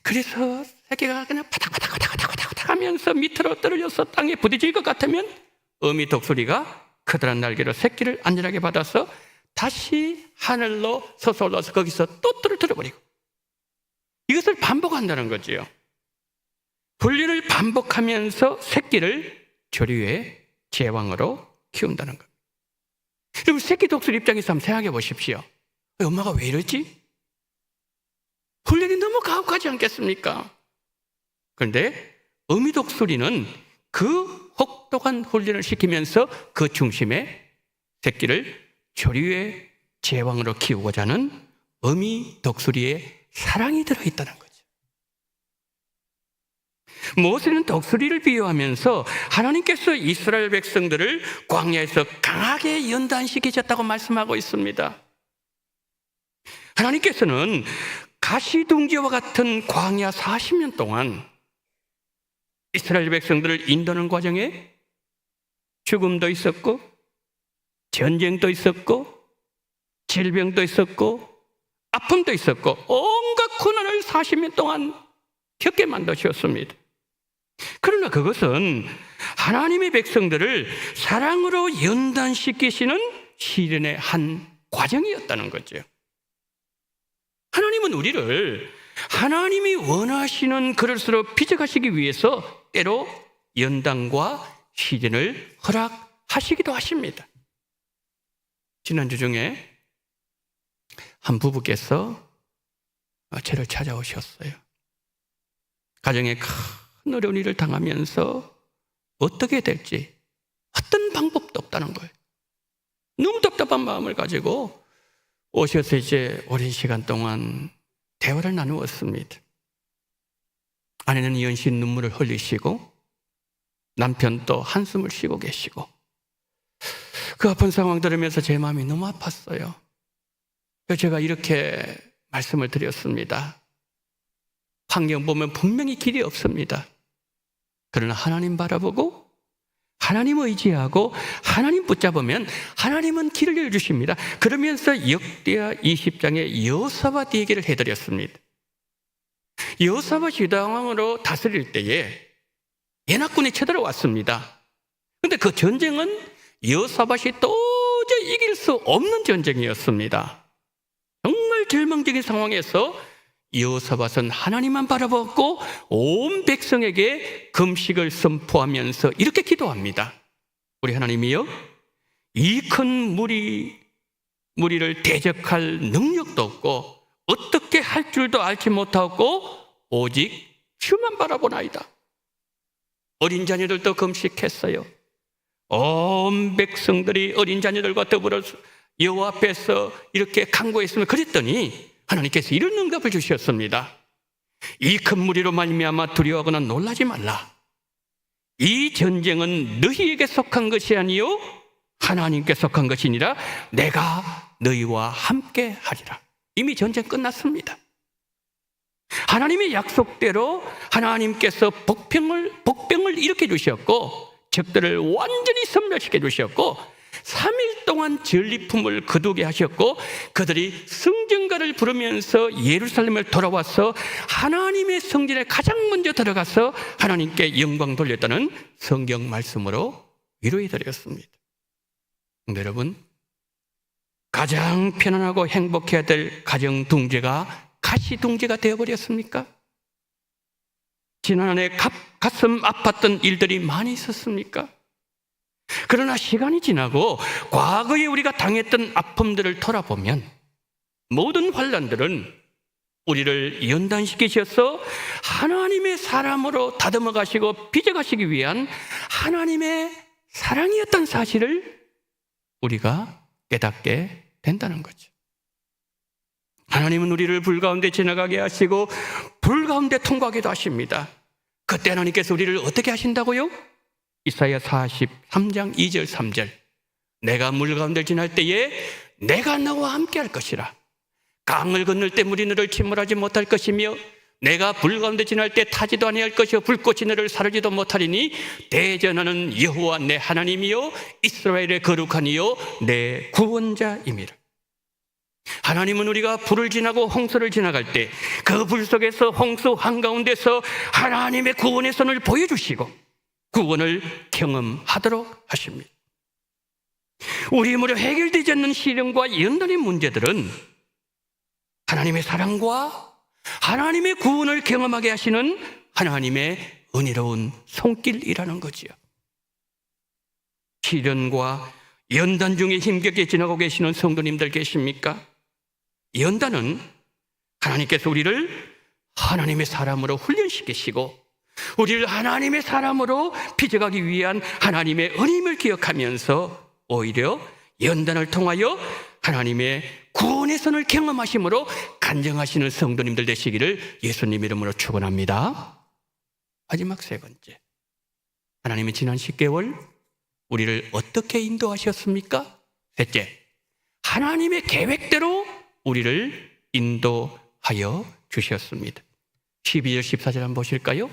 그래서 새끼가 그냥 파닥파닥 하면서 밑으로 떨어져서 땅에 부딪힐 것 같으면 어미 독수리가 커다란 날개로 새끼를 안전하게 받아서 다시 하늘로 솟아올라서 거기서 또 떨어뜨려버리고, 이것을 반복한다는 거지요. 훈련을 반복하면서 새끼를 조류의 제왕으로 키운다는 겁니다. 그럼 새끼 독수리 입장에서 한번 생각해 보십시오. 엄마가 왜 이러지? 훈련이 너무 가혹하지 않겠습니까? 그런데 어미 독수리는 그 혹독한 훈련을 시키면서 그 중심에 새끼를 조류의 제왕으로 키우고자 하는 어미 독수리의 사랑이 들어있다는 거죠. 모세는 독수리를 비유하면서 하나님께서 이스라엘 백성들을 광야에서 강하게 연단시키셨다고 말씀하고 있습니다. 하나님께서는 가시둥지와 같은 광야 40년 동안 이스라엘 백성들을 인도하는 과정에 죽음도 있었고 전쟁도 있었고 질병도 있었고 아픔도 있었고 온갖 고난을 40년 동안 겪게 만드셨습니다. 그러나 그것은 하나님의 백성들을 사랑으로 연단시키시는 시련의 한 과정이었다는 거죠. 하나님은 우리를 하나님이 원하시는 그릇으로 빚어가시기 위해서 때로 연단과 시련을 허락하시기도 하십니다. 지난주 중에 한 부부께서 저를 찾아오셨어요. 가정에 큰 어려운 일을 당하면서 어떻게 될지 어떤 방법도 없다는 거예요. 너무 답답한 마음을 가지고 오셔서 이제 오랜 시간 동안 대화를 나누었습니다. 아내는 연신 눈물을 흘리시고 남편도 한숨을 쉬고 계시고 그 아픈 상황 들으면서 제 마음이 너무 아팠어요. 그래서 제가 이렇게 말씀을 드렸습니다. 환경 보면 분명히 길이 없습니다. 그러나 하나님 바라보고 하나님 의지하고 하나님 붙잡으면 하나님은 길을 열어주십니다. 그러면서 역대하 20장의 여호사밧 얘기를 해드렸습니다. 여호사밧이 유다 왕으로 다스릴 때에 연합군이 쳐들어왔습니다. 그런데 그 전쟁은 여호사밧이 도저히 이길 수 없는 전쟁이었습니다. 정말 절망적인 상황에서 여호사밧은 하나님만 바라보고 온 백성에게 금식을 선포하면서 이렇게 기도합니다. 우리 하나님이여, 이 큰 무리를 대적할 능력도 없고 어떻게 할 줄도 알지 못하고 오직 주만 바라보나이다. 어린 자녀들도 금식했어요. 온 백성들이 어린 자녀들과 더불어 여호와 앞에서 이렇게 간구했으면 그랬더니 하나님께서 이런 응답을 주셨습니다. 이 큰 무리로 말미암아 두려워하거나 놀라지 말라. 이 전쟁은 너희에게 속한 것이 아니요 하나님께 속한 것이니라. 내가 너희와 함께 하리라. 이미 전쟁 끝났습니다. 하나님의 약속대로 하나님께서 복병을 일으켜 주셨고 적들을 완전히 섬멸시켜 주셨고 3일 동안 전리품을 거두게 하셨고 그들이 성전가를 부르면서 예루살렘을 돌아와서 하나님의 성전에 가장 먼저 들어가서 하나님께 영광 돌렸다는 성경 말씀으로 위로해 드렸습니다. 여러분, 가장 편안하고 행복해야 될 가정 둥지가 가시둥지가 되어버렸습니까? 지난 한 해 가슴 아팠던 일들이 많이 있었습니까? 그러나 시간이 지나고 과거에 우리가 당했던 아픔들을 돌아보면 모든 환난들은 우리를 연단시키셔서 하나님의 사람으로 다듬어 가시고 빚어 가시기 위한 하나님의 사랑이었던 사실을 우리가 깨닫게 된다는 거죠. 하나님은 우리를 불 가운데 지나가게 하시고 불 가운데 통과하기도 하십니다. 그때 하나님께서 우리를 어떻게 하신다고요? 이사야 43장 2절 3절 내가 물 가운데 지날 때에 내가 너와 함께 할 것이라. 강을 건널 때 물이 너를 침몰하지 못할 것이며 내가 불 가운데 지날 때 타지도 아니할 것이요 불꽃이 너를 사르지도 못하리니 대전하는 여호와 내 하나님이요 이스라엘의 거룩한 이요 내 구원자임이라. 하나님은 우리가 불을 지나고 홍수를 지나갈 때 그 불 속에서 홍수 한가운데서 하나님의 구원의 손을 보여주시고 구원을 경험하도록 하십니다. 우리 무려 해결되지 않는 시련과 연단의 문제들은 하나님의 사랑과 하나님의 구원을 경험하게 하시는 하나님의 은혜로운 손길이라는 거지요. 시련과 연단 중에 힘겹게 지나고 계시는 성도님들 계십니까? 연단은 하나님께서 우리를 하나님의 사람으로 훈련시키시고 우리를 하나님의 사람으로 빚어가기 위한 하나님의 은임을 기억하면서 오히려 연단을 통하여 하나님의 구원의 손을 경험하심으로 간증하시는 성도님들 되시기를 예수님 이름으로 축원합니다. 마지막 세 번째, 하나님의 지난 10개월 우리를 어떻게 인도하셨습니까? 셋째, 하나님의 계획대로 우리를 인도하여 주셨습니다. 12절 14절 한번 보실까요?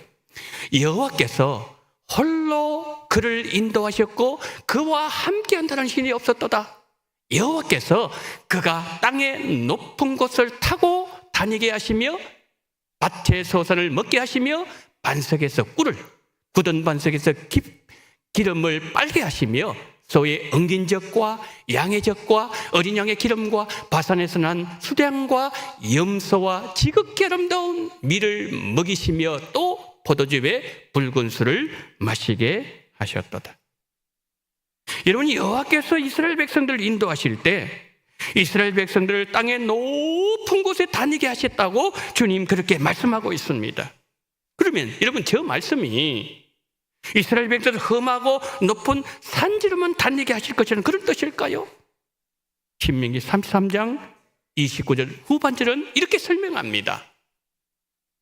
여호와께서 홀로 그를 인도하셨고 그와 함께한다는 신이 없었도다. 여호와께서 그가 땅의 높은 곳을 타고 다니게 하시며 밭의 소산을 먹게 하시며 반석에서 꿀을 굳은 반석에서 기름을 빨게 하시며 소의 엉긴 젖과 양의 젖과 어린 양의 기름과 바산에서 난 수량과 염소와 지극히 아름다운 밀을 먹이시며 또 포도즙에 붉은 술을 마시게 하셨도다. 여러분, 여호와께서 이스라엘 백성들을 인도하실 때 이스라엘 백성들을 땅의 높은 곳에 다니게 하셨다고 주님 그렇게 말씀하고 있습니다. 그러면 여러분, 저 말씀이 이스라엘 백성을 험하고 높은 산지로만 다니게 하실 것이라는 그런 뜻일까요? 신명기 33장 29절 후반절은 이렇게 설명합니다.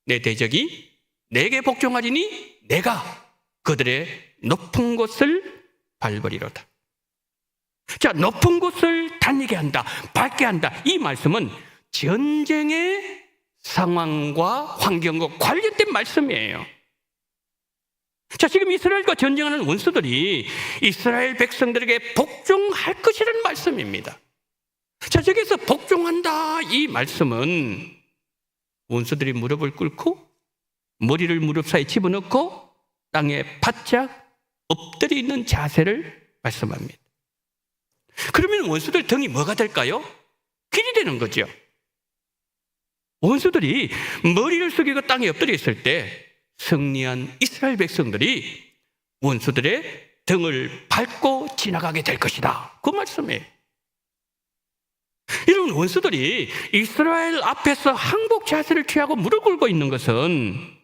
내 대적이 내게 복종하리니 내가 그들의 높은 곳을 밟으리로다. 자, 높은 곳을 달리게 한다, 밟게 한다. 이 말씀은 전쟁의 상황과 환경과 관련된 말씀이에요. 자, 지금 이스라엘과 전쟁하는 원수들이 이스라엘 백성들에게 복종할 것이라는 말씀입니다. 자, 저기서 복종한다 이 말씀은 원수들이 무릎을 꿇고 머리를 무릎 사이에 집어넣고 땅에 바짝 엎드려 있는 자세를 말씀합니다. 그러면 원수들 등이 뭐가 될까요? 길이 되는 거죠. 원수들이 머리를 숙이고 땅에 엎드려 있을 때 승리한 이스라엘 백성들이 원수들의 등을 밟고 지나가게 될 것이다. 그 말씀이에요. 이런 원수들이 이스라엘 앞에서 항복 자세를 취하고 무릎 꿇고 있는 것은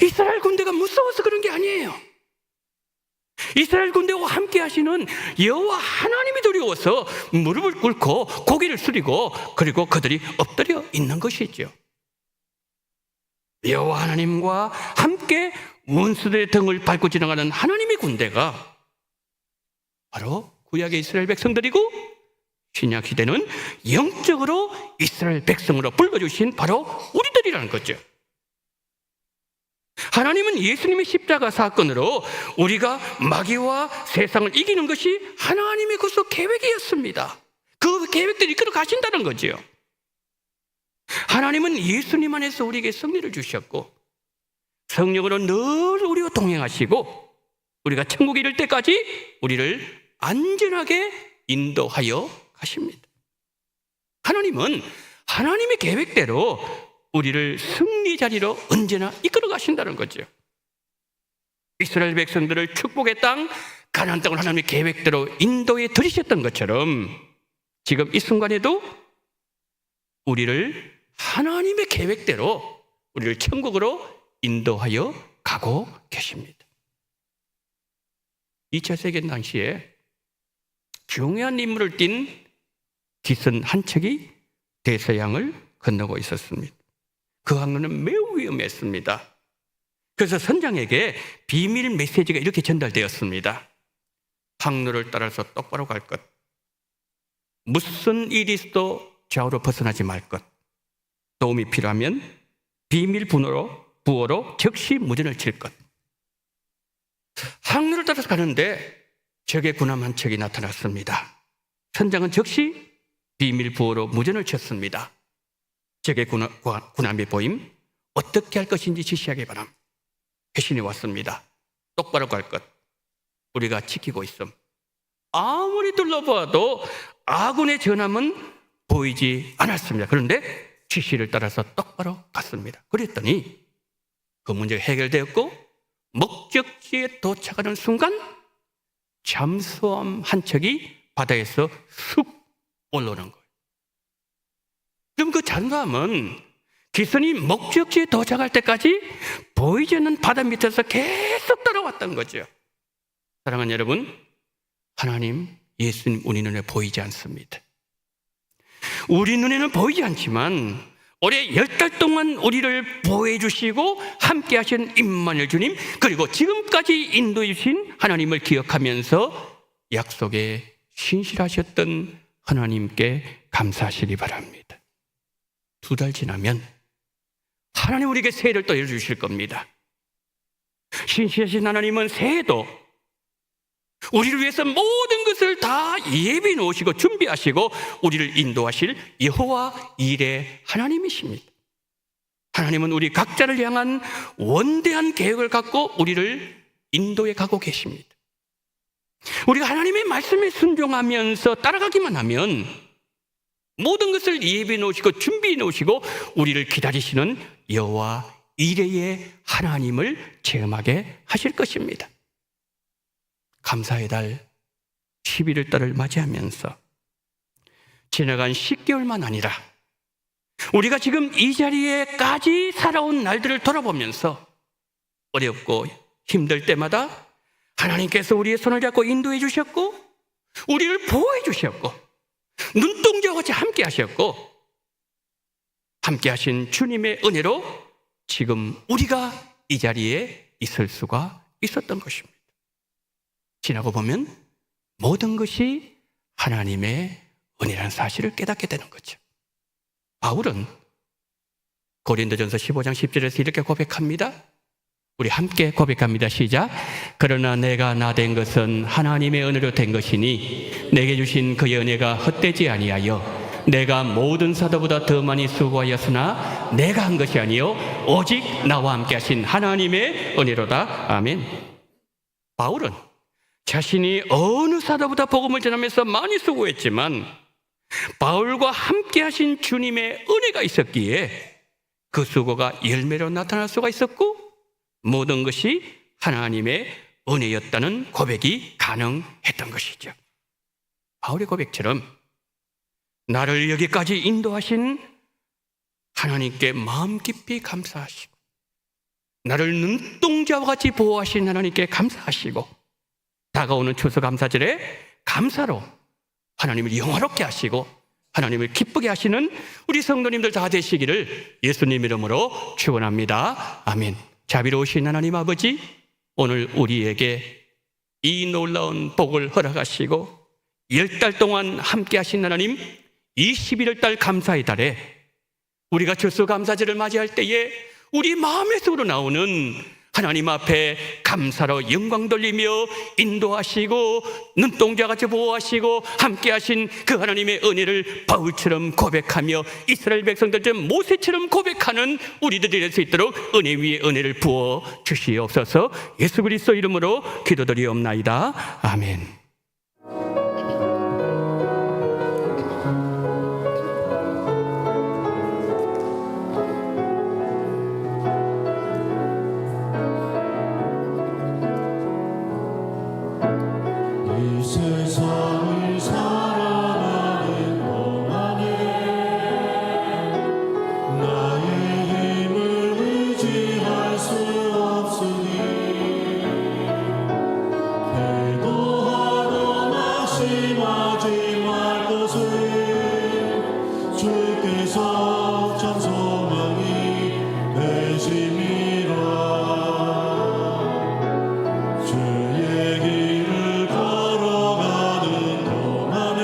이스라엘 군대가 무서워서 그런 게 아니에요. 이스라엘 군대와 함께 하시는 여호와 하나님이 두려워서 무릎을 꿇고 고개를 숙이고 그리고 그들이 엎드려 있는 것이죠. 여호와 하나님과 함께 원수들의 등을 밟고 지나가는 하나님의 군대가 바로 구약의 이스라엘 백성들이고 신약 시대는 영적으로 이스라엘 백성으로 불러주신 바로 우리들이라는 거죠. 하나님은 예수님의 십자가 사건으로 우리가 마귀와 세상을 이기는 것이 하나님의 구속 계획이었습니다. 그 계획대로 이끌어 가신다는 거죠. 하나님은 예수님 안에서 우리에게 승리를 주셨고 성령으로 늘 우리와 동행하시고 우리가 천국에 이를 때까지 우리를 안전하게 인도하여 가십니다. 하나님은 하나님의 계획대로 우리를 승리 자리로 언제나 이끌어 가신다는 거죠. 이스라엘 백성들을 축복의 땅 가나안 땅을 하나님의 계획대로 인도해 들이셨던 것처럼 지금 이 순간에도 우리를 하나님의 계획대로 우리를 천국으로 인도하여 가고 계십니다. 2차 세계대전 당시에 중요한 임무를 띈 기선 한 척이 대서양을 건너고 있었습니다. 그 항로는 매우 위험했습니다. 그래서 선장에게 비밀 메시지가 이렇게 전달되었습니다. 항로를 따라서 똑바로 갈 것, 무슨 일이 있어도 좌우로 벗어나지 말 것, 도움이 필요하면 비밀 부호로 즉시 무전을 칠 것. 항로를 따라서 가는데 적의 군함 한 척이 나타났습니다. 선장은 즉시 비밀 부호로 무전을 쳤습니다. 적의 군함이 보임 어떻게 할 것인지 지시하기 바람. 회신이 왔습니다. 똑바로 갈 것, 우리가 지키고 있음. 아무리 둘러봐도 아군의 전함은 보이지 않았습니다. 그런데 지시를 따라서 똑바로 갔습니다. 그랬더니 그 문제가 해결되었고 목적지에 도착하는 순간 잠수함 한 척이 바다에서 쑥 올라오는 거예요. 그럼 그 잠수함은 기선이 목적지에 도착할 때까지 보이지 않는 바다 밑에서 계속 따라왔던 거죠. 사랑하는 여러분, 하나님, 예수님 우리 눈에 보이지 않습니다. 우리 눈에는 보이지 않지만 올해 10달 동안 우리를 보호해 주시고 함께 하신 임마누엘 주님, 그리고 지금까지 인도해 주신 하나님을 기억하면서 약속에 신실하셨던 하나님께 감사하시기 바랍니다. 2달 지나면 하나님 우리에게 새해를 또 열어주실 겁니다. 신실하신 하나님은 새해도 우리를 위해서 모든 것을 다 예비해 놓으시고 준비하시고 우리를 인도하실 여호와 일의 하나님이십니다. 하나님은 우리 각자를 향한 원대한 계획을 갖고 우리를 인도해 가고 계십니다. 우리가 하나님의 말씀에 순종하면서 따라가기만 하면 모든 것을 예비해 놓으시고 준비해 놓으시고 우리를 기다리시는 여호와 이레의 하나님을 체험하게 하실 것입니다. 감사의 달 11월 달을 맞이하면서 지나간 10개월만 아니라 우리가 지금 이 자리에까지 살아온 날들을 돌아보면서 어렵고 힘들 때마다 하나님께서 우리의 손을 잡고 인도해 주셨고 우리를 보호해 주셨고 눈동자와 같이 함께 하셨고 함께 하신 주님의 은혜로 지금 우리가 이 자리에 있을 수가 있었던 것입니다. 지나고 보면 모든 것이 하나님의 은혜라는 사실을 깨닫게 되는 거죠. 바울은 고린도전서 15장 10절에서 이렇게 고백합니다. 우리 함께 고백합니다. 시작. 그러나 내가 나 된 것은 하나님의 은혜로 된 것이니 내게 주신 그의 은혜가 헛되지 아니하여 내가 모든 사도보다 더 많이 수고하였으나 내가 한 것이 아니요 오직 나와 함께 하신 하나님의 은혜로다. 아멘. 바울은 자신이 어느 사도보다 복음을 전하면서 많이 수고했지만 바울과 함께 하신 주님의 은혜가 있었기에 그 수고가 열매로 나타날 수가 있었고 모든 것이 하나님의 은혜였다는 고백이 가능했던 것이죠. 바울의 고백처럼 나를 여기까지 인도하신 하나님께 마음 깊이 감사하시고 나를 눈동자와 같이 보호하신 하나님께 감사하시고 다가오는 추수감사절에 감사로 하나님을 영화롭게 하시고 하나님을 기쁘게 하시는 우리 성도님들 다 되시기를 예수님 이름으로 축원합니다. 아멘. 자비로우신 하나님 아버지, 오늘 우리에게 이 놀라운 복을 허락하시고 10달 동안 함께 하신 하나님, 이 11월 달 감사의 달에 우리가 추수감사절을 맞이할 때에 우리 마음에서 우러나오는 하나님 앞에 감사로 영광 돌리며 인도하시고 눈동자같이 보호하시고 함께하신 그 하나님의 은혜를 바울처럼 고백하며 이스라엘 백성들처럼 모세처럼 고백하는 우리들이 될 수 있도록 은혜 위에 은혜를 부어 주시옵소서. 예수 그리스도 이름으로 기도드리옵나이다. 아멘. 이 세상을 살아가는 동안에 나의 힘을 의지할 수 없으니 기도하고 낙심하지 말 것을 주께서 참 소망이 되심이라. 주의 길을 걸어가는 동안에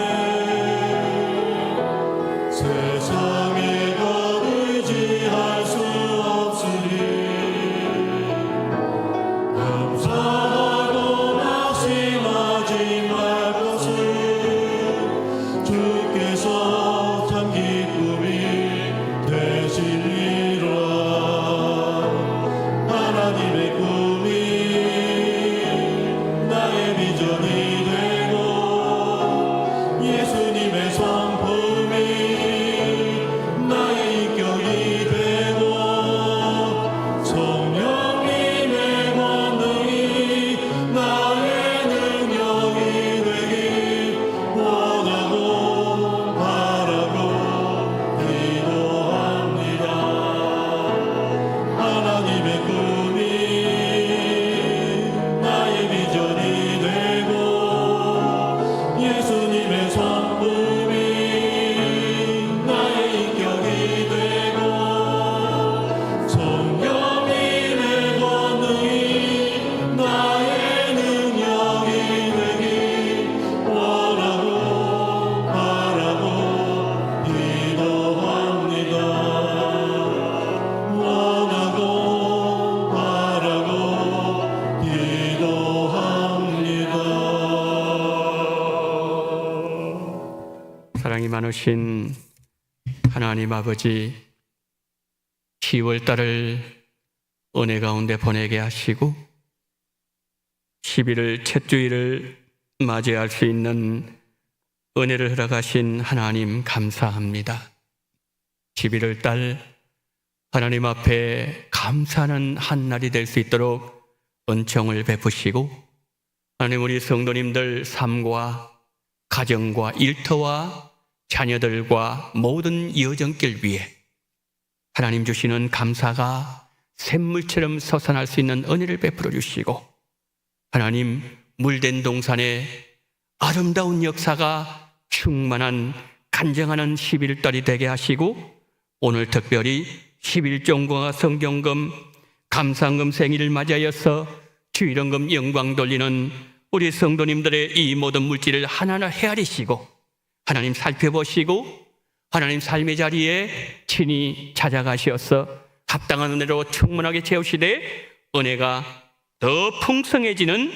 세상에 더 의지할 수 없으니 감사하고 낙심하지 말 것을 주께서 참 기쁨이 되시리라. 하나님의 꿈이 나의 비전이 되고 예수님의 성품이 나의 인격이 되고 성령님의 권능이 나의 능력이 되길 원하고 바라고 기도합니다. 하나님의 꿈이 나의 비전이 되고 예수님의 성품이 나의 인격이 되고 성령님의 권능이 나의 능력이 되길 원하고 바라고 기도합니다. 원하고 바라고 기도합니다. 사랑이 많으신 하나님 아버지, 10월 달을 은혜 가운데 보내게 하시고 11월 첫 주일을 맞이할 수 있는 은혜를 허락하신 하나님 감사합니다. 11월 달 하나님 앞에 감사하는 한 날이 될 수 있도록 은총을 베푸시고 하나님 우리 성도님들 삶과 가정과 일터와 자녀들과 모든 여정길 위에 하나님 주시는 감사가 샘물처럼 솟아날 수 있는 은혜를 베풀어 주시고 하나님 물된 동산에 아름다운 역사가 충만한 간증하는 11달이 되게 하시고 오늘 특별히 11종과 성경금 감상금 생일을 맞이하여서 주일원금 영광 돌리는 우리 성도님들의 이 모든 물질을 하나하나 헤아리시고 하나님 살펴보시고 하나님 삶의 자리에 친히 찾아가시어서 합당한 은혜로 충만하게 채우시되 은혜가 더 풍성해지는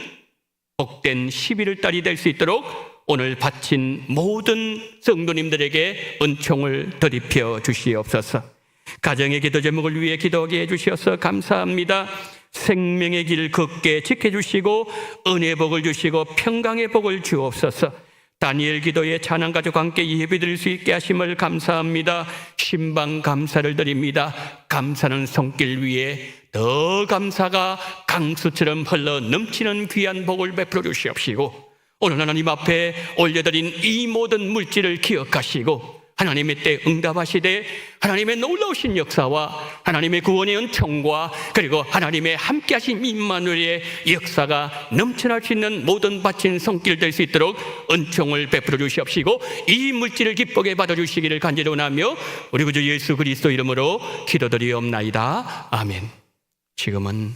복된 11월 달이 될 수 있도록 오늘 바친 모든 성도님들에게 은총을 더입혀 주시옵소서. 가정의 기도 제목을 위해 기도하게 해주셔서 감사합니다. 생명의 길 걷게 지켜주시고 은혜의 복을 주시고 평강의 복을 주옵소서. 다니엘 기도에 찬양가족과 함께 예배드릴 수 있게 하심을 감사합니다. 신방 감사를 드립니다. 감사는 손길 위에 더 감사가 강수처럼 흘러 넘치는 귀한 복을 베풀어 주시옵시고 오늘 하나님 앞에 올려드린 이 모든 물질을 기억하시고 하나님의 때 응답하시되 하나님의 놀라우신 역사와 하나님의 구원의 은총과 그리고 하나님의 함께하신 임마누엘의 역사가 넘쳐날 수 있는 모든 바친 손길 될 수 있도록 은총을 베풀어 주시옵시고 이 물질을 기쁘게 받아주시기를 간절히 원하며 우리 구주 예수 그리스도 이름으로 기도드리옵나이다. 아멘. 지금은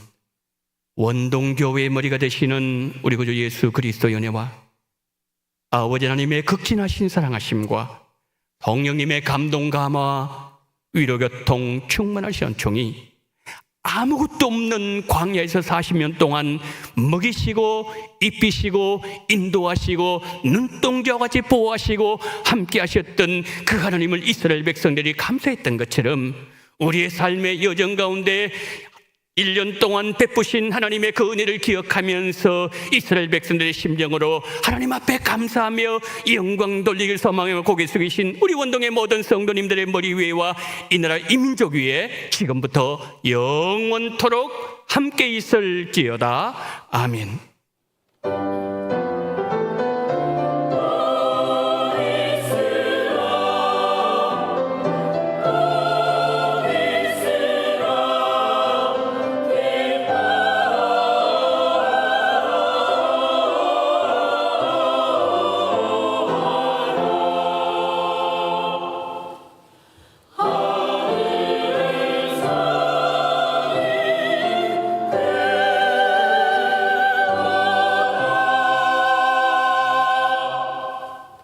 원동교회의 머리가 되시는 우리 구주 예수 그리스도 연애와 아버지 하나님의 극진하신 사랑하심과 성령님의 감동 감화 위로교통 충만하신 은총이 아무것도 없는 광야에서 40년 동안 먹이시고 입히시고 인도하시고 눈동자와 같이 보호하시고 함께 하셨던 그 하나님을 이스라엘 백성들이 감사했던 것처럼 우리의 삶의 여정 가운데 1년 동안 베푸신 하나님의 그 은혜를 기억하면서 이스라엘 백성들의 심정으로 하나님 앞에 감사하며 영광 돌리길 소망하며 고개 숙이신 우리 원동의 모든 성도님들의 머리 위에와 이 나라 이민족 위에 지금부터 영원토록 함께 있을지어다. 아멘.